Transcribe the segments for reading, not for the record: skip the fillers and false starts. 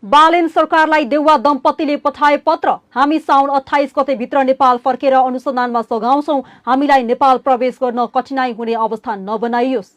बालेन सरकारलाई देउवा दम्पतिले पठाए पत्र। हामी साउन 28 गते भित्र नेपाल फर्केर अनुसन्धानमा सघाउँछौं। हामीलाई नेपाल प्रवेश गर्न कठिनाई हुने अवस्था नबनाइयोस्।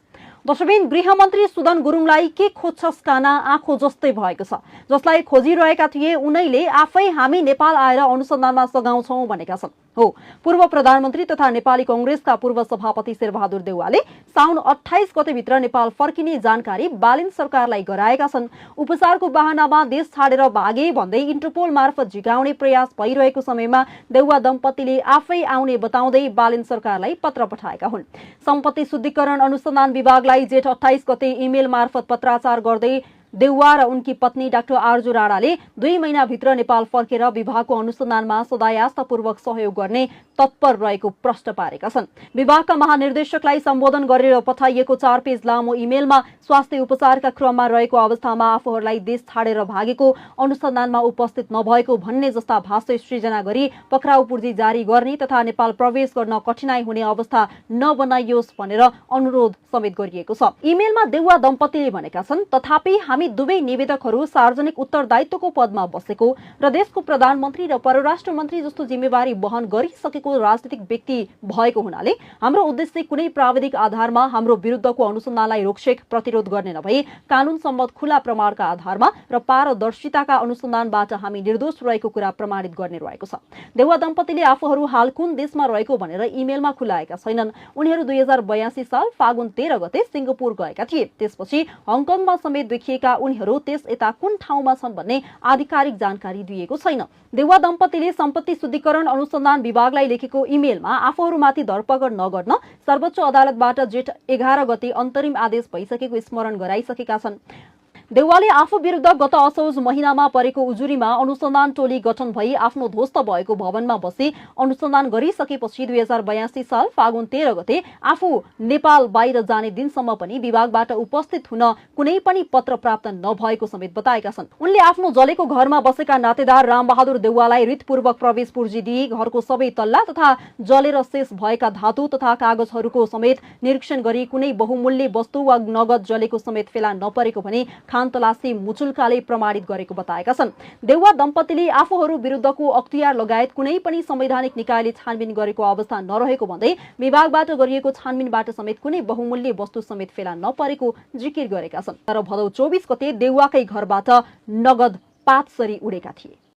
दर्शकबिन, गृहमन्त्री सुदन गुरुङलाई के खोज्छस् काना आँखो जस्तै भएको छ। जसलाई खोजिरहेका थिए उनैले आफै हामी नेपाल आएर अनुसन्धानमा सघाउँछौं भनेका छन्। हो, पूर्व प्रधानमन्त्री तथा नेपाली कांग्रेसका पूर्व सभापति शेरबहादुर देउवाले साउन 28 गते भित्र नेपाल फर्किने जानकारी बालेन सरकारलाई गराएका छन्। उपचारको बहानामा देश छाडेर भागे भन्दै इन्टरपोल मार्फत झिकाउने प्रयास भइरहेको समयमा देउवा दम्पतिले आफै आउने बताउँदै बालेन सरकारलाई पत्र पठाएका हुन्। सम्पत्ति शुद्धिकरण अनुसन्धान विभागलाई जेठ 28 गते इमेल मार्फत पत्राचार गर्दै देउवा र उनकी पत्नी डाक्टर आर्जु राणाले 2 महिनाभित्र नेपाल फर्केर विभागको अनुसन्धानमा सदायस्तापूर्वक सहयोग गर्ने तत्पर रहेको प्रश्न पारेका छन्। विभागका महानिर्देशकलाई सम्बोधन गरेर पठाइएको 4 पेज लामो इमेलमा स्वास्थ्य उपचारका क्रममा रहेको अवस्थामा आफूहरूलाई देश छाडेर भागेको, अनुसन्धानमा उपस्थित नभएको भन्ने जस्ता भाष्य सृजना गरी पक्राउ पूर्जी जारी गर्ने तथा नेपाल प्रवेश गर्न कठिनाई हुने अवस्था नबनाइयोस् भनेर अनुरोध समेत गरिएको छ। इमेलमा देउवा दम्पतिले भनेका छन्, तथापि हामी दुवै निवेदकहरू सार्वजनिक उत्तरदायित्वको पदमा बसेको र देशको प्रधानमन्त्री र परराष्ट्र मन्त्री जस्तो जिम्मेवारी वहन गरिसकेको राजनीतिक व्यक्ति भएको हुनाले हाम्रो उद्देश्य कुनै प्राविधिक आधारमा हाम्रो विरुद्धको अनुसन्धानलाई रोकछेक प्रतिरोध गर्ने नभई कानून सम्मत खुला प्रमाणका आधारमा र पारदर्शिताका अनुसन्धानबाट हामी निर्दोष रहेको कुरा प्रमाणित गर्ने रहेको छ। देउवा दम्पतिले आफूहरू हाल कुन देशमा रहेको भनेर इमेलमा खुलाएका छैनन्। उनीहरू 2082 साल फागुन 13 गते सिंगापुर गएका थिए। त्यसपछि हङकङमा समेत देखिएका उनीहरू त्यस यता कुन ठाउँमा छन् भन्ने आधिकारिक जानकारी दिएको छैन। देउवा दम्पतिले सम्पत्ति शुद्धिकरण अनुसन्धान विभागलाई लेखेको इमेलमा आफूहरूमाथि धरपकड नगर्न सर्वोच्च अदालतबाट जेठ 11 गते अन्तरिम आदेश भइसकेको स्मरण गराइसकेका छन्। देउवाले आफू विरुद्ध गत असोज महिनामा परेको उजुरीमा अनुसन्धान टोली गठन भई आफ्नो ध्वस्त भएको भवनमा बसी अनुसन्धान गरिसकेपछि 2082 साल फागुन 13 गते आफू नेपाल बाहिर जाने दिनसम्म पनि विभागबाट उपस्थित हुन कुनै पनि पत्र प्राप्त नभएको समेत बताएका छन्। उनले आफ्नो जलेको घरमा बसेका नातेदार रामबहादुर देउवालाई रितपूर्वक प्रवेश पूर्जी दिई घरको सबै तल्ला तथा जलेर शेष भएका धातु तथा कागजहरूको समेत निरीक्षण गरी कुनै बहुमूल्य वस्तु वा नगद जलेको समेत फेला नपरेको भने तलासी मुचुल्काले प्रमाणित गरेको बताएका छन्। देउवा दम्पतिले आफूहरू विरुद्धको अख्तियार लगायत कुनै पनि संवैधानिक निकायले छानबिन गरेको अवस्था नरहेको भन्दै विभागबाट गरिएको छानबिनबाट समेत कुनै बहुमूल्य वस्तु समेत फेला नपरेको जिकिर गरेका छन्। तर भदौ 24 गते देउवाकै घरबाट नगद 5 सरी उडेका थिए।